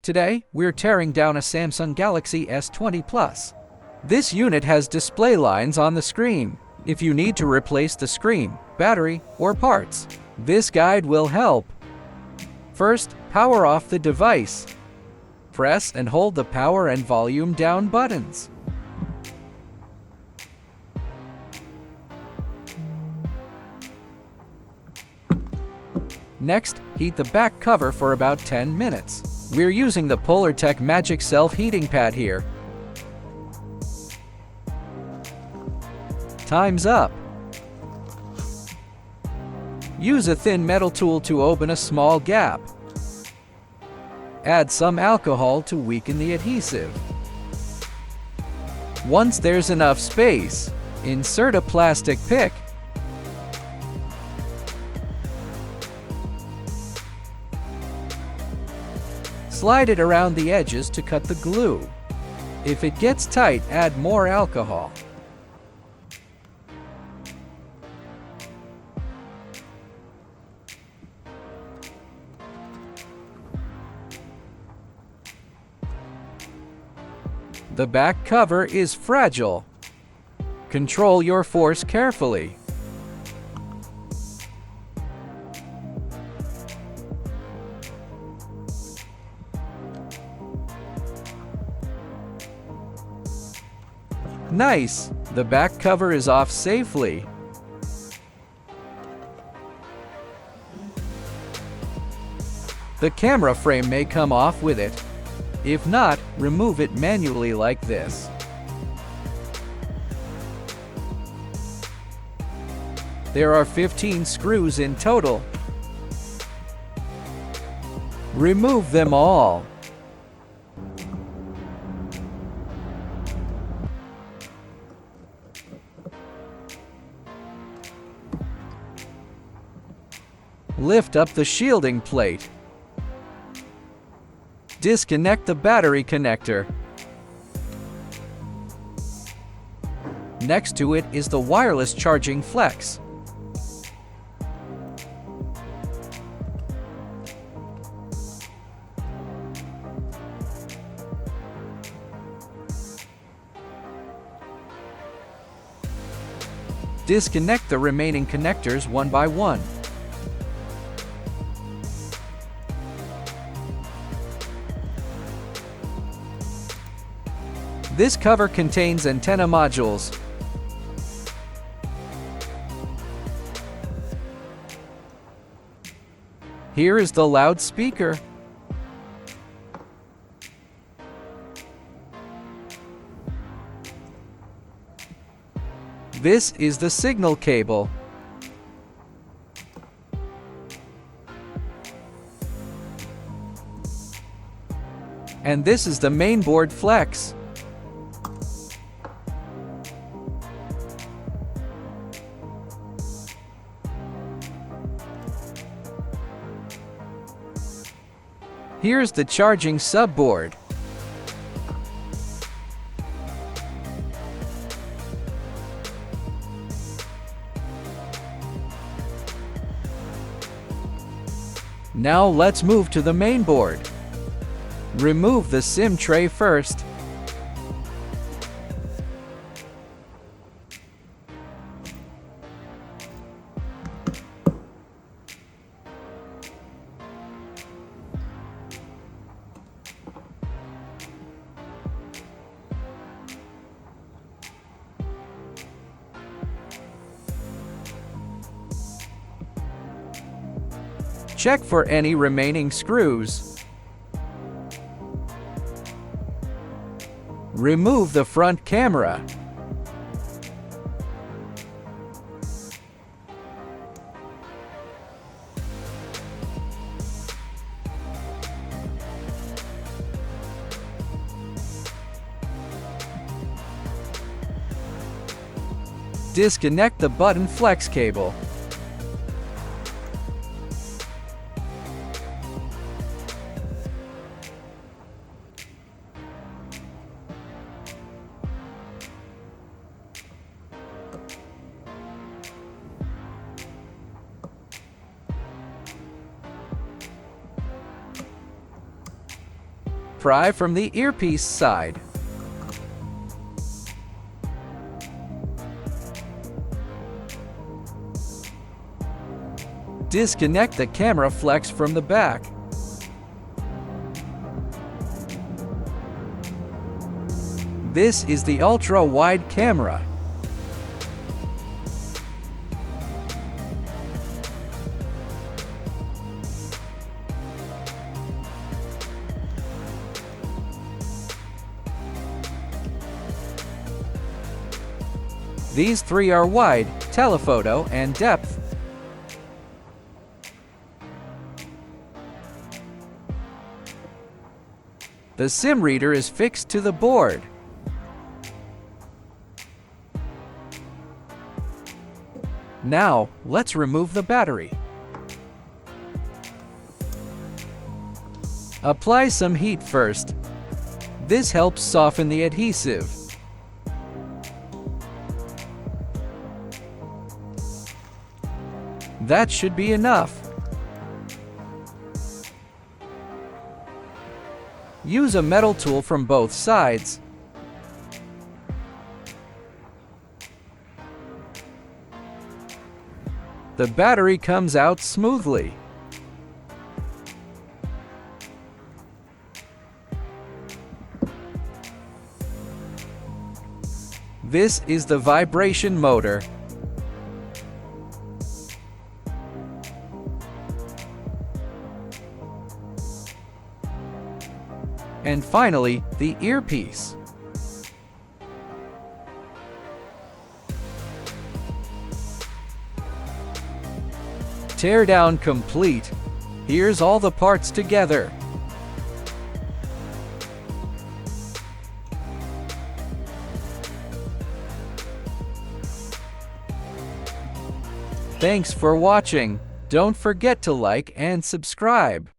Today, we're tearing down a Samsung Galaxy S20 Plus. This unit has display lines on the screen. If you need to replace the screen, battery, or parts, this guide will help. First, power off the device. Press and hold the power and volume down buttons. Next, heat the back cover for about 10 minutes. We're using the PolarTech Magic Self-Heating Pad here. Time's up. Use a thin metal tool to open a small gap. Add some alcohol to weaken the adhesive. Once there's enough space, insert a plastic pick. Slide it around the edges to cut the glue. If it gets tight, add more alcohol. The back cover is fragile. Control your force carefully. Nice! The back cover is off safely. The camera frame may come off with it. If not, remove it manually like this. There are 15 screws in total. Remove them all. Lift up the shielding plate. Disconnect the battery connector. Next to it is the wireless charging flex. Disconnect the remaining connectors one by one. This cover contains antenna modules. Here is the loudspeaker. This is the signal cable. And this is the mainboard flex. Here's the charging subboard. Now let's move to the mainboard. Remove the SIM tray first. Check for any remaining screws. Remove the front camera. Disconnect the button flex cable. Pry from the earpiece side. Disconnect the camera flex from the back. This is the ultra-wide camera. These three are wide, telephoto, and depth. The SIM reader is fixed to the board. Now, let's remove the battery. Apply some heat first. This helps soften the adhesive. That should be enough. Use a metal tool from both sides. The battery comes out smoothly. This is the vibration motor. And finally, the earpiece. Teardown complete. Here's all the parts together. Thanks for watching. Don't forget to like and subscribe.